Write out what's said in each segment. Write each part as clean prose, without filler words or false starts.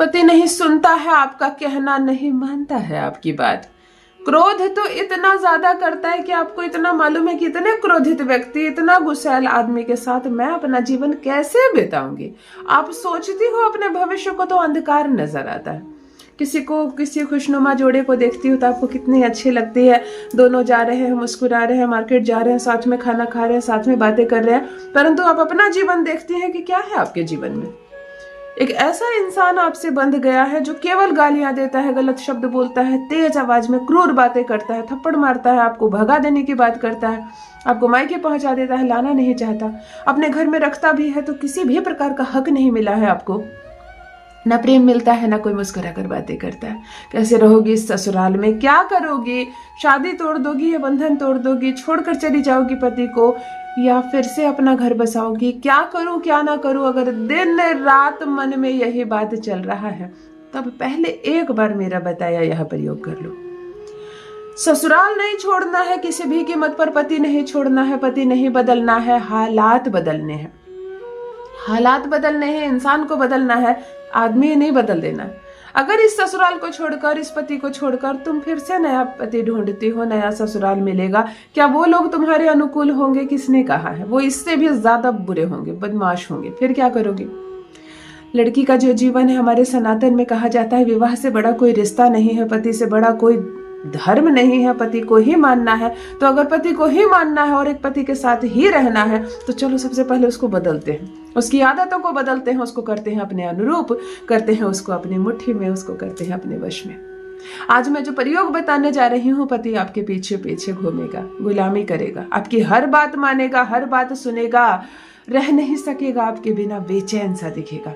पति नहीं सुनता है आपका कहना, नहीं मानता है आपकी बात। क्रोध तो इतना ज्यादा करता है कि आपको इतना मालूम है कि इतने क्रोधित व्यक्ति, इतना गुस्सैल आदमी के साथ मैं अपना जीवन कैसे बिताऊंगी। आप सोचती हो अपने भविष्य को तो अंधकार नजर आता है। किसी खुशनुमा जोड़े को देखती हो तो आपको कितनी अच्छी लगती है, दोनों जा रहे हैं, मुस्कुरा रहे हैं, मार्केट जा रहे हैं, साथ में खाना खा रहे हैं, साथ में बातें कर रहे हैं, परंतु आप अपना जीवन देखती हैं कि क्या है आपके जीवन में। एक ऐसा इंसान आपसे बंध गया है जो केवल गालियां देता है, गलत शब्द बोलता है, तेज आवाज में क्रूर बातें करता है, थप्पड़ मारता है, आपको भगा देने की बात करता है, आपको मायके पहुंचा देता है, लाना नहीं चाहता, अपने घर में रखता भी है तो किसी भी प्रकार का हक नहीं मिला है आपको, ना प्रेम मिलता है, ना कोई मुस्कुरा कर बातें करता है। कैसे रहोगी इस ससुराल में, क्या करोगी, शादी तोड़ दोगी या बंधन तोड़ दोगी, छोड़कर चली जाओगी पति को या फिर से अपना घर बसाओगी, क्या करूं क्या ना करूं। अगर दिन रात मन में यही बात चल रहा है तब पहले एक बार मेरा बताया यह प्रयोग कर लो। ससुराल नहीं छोड़ना है किसी भी कीमत पर, पति नहीं छोड़ना है, पति नहीं बदलना है, हालात बदलने हैं, हालात बदलने हैं, इंसान को बदलना है, आदमी नहीं बदल देना है। अगर इस ससुराल को छोड़कर, इस पति को छोड़कर तुम फिर से नया पति ढूंढती हो, नया ससुराल मिलेगा, क्या वो लोग तुम्हारे अनुकूल होंगे? किसने कहा है? वो इससे भी ज्यादा बुरे होंगे, बदमाश होंगे। फिर क्या करोगे? लड़की का जो जीवन है, हमारे सनातन में कहा जाता है विवाह से बड़ा कोई रिश्ता नहीं है, पति से बड़ा कोई धर्म नहीं है, पति को ही मानना है। तो अगर पति को ही मानना है और एक पति के साथ ही रहना है तो चलो सबसे पहले उसको बदलते हैं, उसकी आदतों को बदलते हैं, उसको करते हैं अपने अनुरूप, करते हैं उसको अपनी मुट्ठी में, उसको करते हैं अपने वश में। आज मैं जो प्रयोग बताने जा रही हूँ, पति आपके पीछे पीछे घूमेगा, गुलामी करेगा, आपकी हर बात मानेगा, हर बात सुनेगा, रह नहीं सकेगा आपके बिना, बेचैन सा दिखेगा।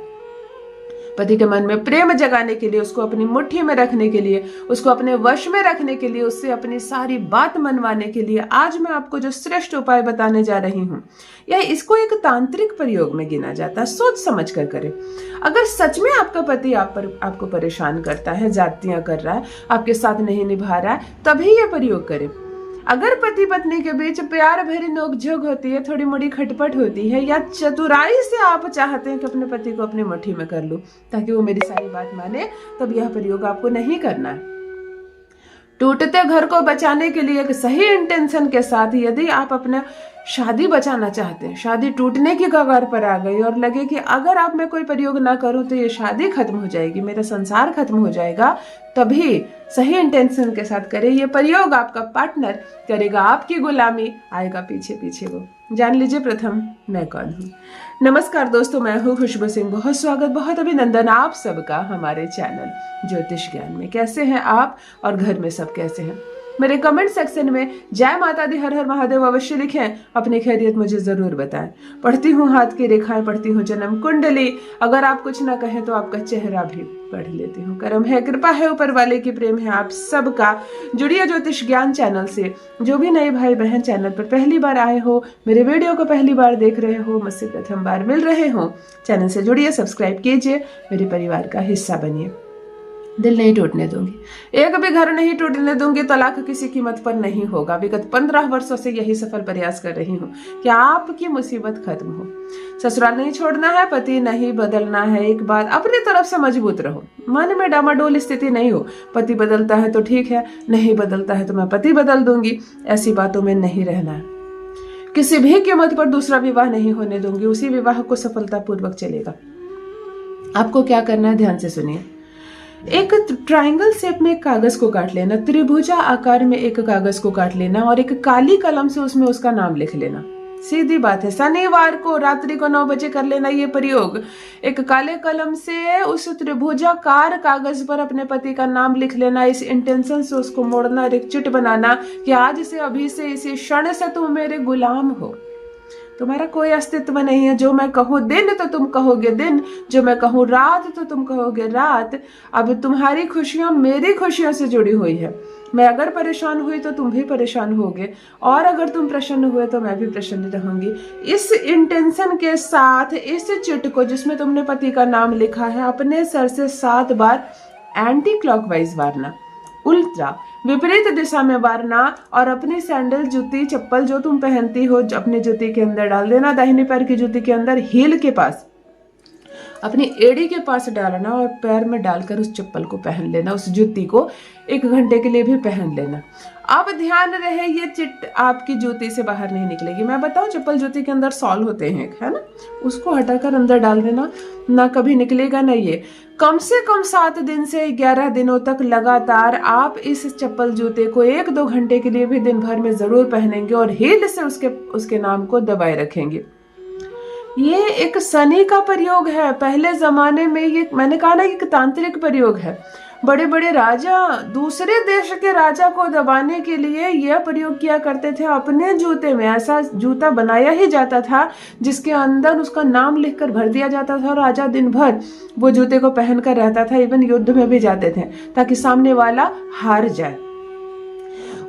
पति के मन में प्रेम जगाने के लिए, उसको अपनी मुट्ठी में रखने के लिए, उसको अपने वश में रखने के लिए, उससे अपनी सारी बात मनवाने के लिए आज मैं आपको जो श्रेष्ठ उपाय बताने जा रही हूँ, यह इसको एक तांत्रिक प्रयोग में गिना जाता है। सोच समझ कर करें। अगर सच में आपका पति आपको परेशान करता है, जातियां कर रहा है, आपके साथ नहीं निभा रहा है, तभी यह प्रयोग करें। अगर पति पत्नी के बीच प्यार भरी नोकझोंक होती है, थोड़ी मोड़ी खटपट होती है, या चतुराई से आप चाहते हैं कि अपने पति को अपनी मुट्ठी में कर लूं ताकि वो मेरी सारी बात माने, तब यह प्रयोग आपको नहीं करना है। टूटते घर को बचाने के लिए एक सही इंटेंशन के साथ, यदि आप अपने शादी बचाना चाहते हैं, शादी टूटने की कगार पर आ गई और लगे कि अगर आप मैं कोई प्रयोग ना करूं तो ये शादी खत्म हो जाएगी, मेरा संसार खत्म हो जाएगा, तभी सही इंटेंशन के साथ करें ये प्रयोग। आपका पार्टनर करेगा आपकी गुलामी, आएगा पीछे पीछे वो। जान लीजिए प्रथम मैं कौन हूँ। नमस्कार दोस्तों, मैं हूँ खुशबू सिंह। बहुत स्वागत, बहुत अभिनंदन आप सबका हमारे चैनल ज्योतिष ज्ञान में। कैसे हैं आप और घर में सब कैसे हैं? मेरे कमेंट सेक्शन में जय माता दी, हर हर महादेव अवश्य लिखें, अपनी खैरियत मुझे जरूर बताएं। पढ़ती हूँ हाथ की रेखाएं, पढ़ती हूँ जन्म कुंडली, अगर आप कुछ ना कहें तो आपका चेहरा भी पढ़ लेती हूँ। करम है, कृपा है ऊपर वाले की, प्रेम है आप सबका। जुड़िए ज्योतिष ज्ञान चैनल से। जो भी नए भाई बहन चैनल पर पहली बार आए हो, मेरे वीडियो को पहली बार देख रहे हो, मुझसे प्रथम बार मिल रहे हो, चैनल से जुड़िए, सब्सक्राइब कीजिए, मेरे परिवार का हिस्सा बनिए। दिल नहीं टूटने दूंगी, एक भी घर नहीं टूटने दूंगी, तलाक किसी कीमत पर नहीं होगा। विगत 15 वर्षों से यही सफल प्रयास कर रही हूँ कि आपकी मुसीबत खत्म हो। ससुराल नहीं छोड़ना है, पति नहीं बदलना है। एक बात, अपनी तरफ से मजबूत रहो, मन में डामाडोल स्थिति नहीं हो। पति बदलता है तो ठीक है, नहीं बदलता है तो मैं पति बदल दूंगी, ऐसी बातों में नहीं रहना है। किसी भी कीमत पर दूसरा विवाह नहीं होने दूंगी, उसी विवाह को सफलतापूर्वक चलेगा। आपको क्या करना है, ध्यान से सुनिए। एक ट्रायंगल शेप में एक कागज को काट लेना, त्रिभुजा आकार में एक कागज को काट लेना और एक काली कलम से उसमें उसका नाम लिख लेना। सीधी बात है, शनिवार को रात्रि को 9 बजे कर लेना ये प्रयोग। एक काले कलम से उस त्रिभुजाकार कागज पर अपने पति का नाम लिख लेना, इस इंटेंशन से उसको मोड़ना, एक चिट बनाना कि आज से, अभी से, इसी क्षण से तुम मेरे गुलाम हो, तुम्हारा कोई अस्तित्व नहीं है। जो मैं कहूँ दिन तो तुम कहोगे दिन, जो मैं कहूँ रात तो तुम कहोगे रात। अब तुम्हारी खुशियां मेरी खुशियों से जुड़ी हुई है। मैं अगर परेशान हुई तो तुम भी परेशान होगे, और अगर तुम प्रसन्न हुए तो मैं भी प्रसन्न रहूंगी। इस इंटेंशन के साथ इस चिट को, जिसमें तुमने पति का नाम लिखा है, अपने सर से 7 बार एंटी क्लॉकवाइज मारना, उल्टा विपरीत दिशा में वारना, और अपनी सैंडल, जूती, चप्पल जो तुम पहनती हो अपनी जूती के अंदर डाल देना, दाहिने पैर की जूती के अंदर हील के पास। अपनी एड़ी के पास डालना और पैर में डालकर उस चप्पल को पहन लेना, उस जूती को 1 घंटे के लिए भी पहन लेना। अब ध्यान रहे ये चिट आपकी जूती से बाहर नहीं निकलेगी। मैं बताऊं, चप्पल जूती के अंदर सॉल होते हैं, है ना, उसको हटाकर अंदर डाल देना, ना कभी निकलेगा ना ये। कम से कम 7 दिन से 11 दिनों तक लगातार आप इस चप्पल जूते को 1-2 घंटे के लिए भी दिन भर में जरूर पहनेंगे और हील से उसके नाम को दबाए रखेंगे। ये एक शनि का प्रयोग है। पहले जमाने में ये, मैंने कहा ना, एक तांत्रिक प्रयोग है। बड़े बड़े राजा दूसरे देश के राजा को दबाने के लिए यह प्रयोग किया करते थे। अपने जूते में ऐसा जूता बनाया ही जाता था जिसके अंदर उसका नाम लिखकर भर दिया जाता था। राजा दिन भर वो जूते को पहनकर रहता था, इवन युद्ध में भी जाते थे ताकि सामने वाला हार जाए।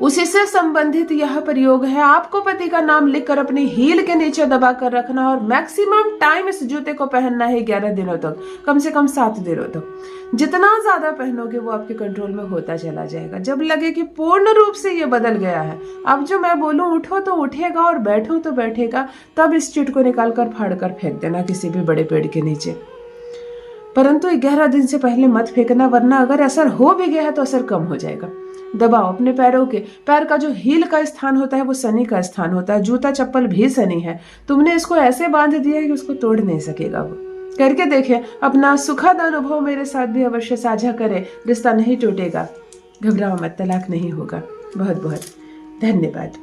उसी से संबंधित यह प्रयोग है। आपको पति का नाम लिखकर अपनी हील के नीचे दबा कर रखना और मैक्सिमम टाइम इस जूते को पहनना है 11 दिनों तक, कम से कम 7 दिनों तक। जितना ज्यादा पहनोगे वो आपके कंट्रोल में होता चला जाएगा। जब लगे कि पूर्ण रूप से ये बदल गया है, अब जो मैं बोलूं उठो तो उठेगा और बैठो तो बैठेगा, तब इस चिट को निकाल कर फाड़ कर फेंक देना किसी भी बड़े पेड़ के नीचे। परंतु 11 दिन से पहले मत फेंकना, वरना अगर असर हो भी गया है तो असर कम हो जाएगा। दबाओ अपने पैरों के, पैर का जो हील का स्थान होता है वो शनि का स्थान होता है। जूता चप्पल भी शनि है। तुमने इसको ऐसे बांध दिया है कि उसको तोड़ नहीं सकेगा वो। करके देखें, अपना सुखद अनुभव मेरे साथ भी अवश्य साझा करें। रिश्ता नहीं टूटेगा, घबराओ मत, तलाक नहीं होगा। बहुत बहुत धन्यवाद।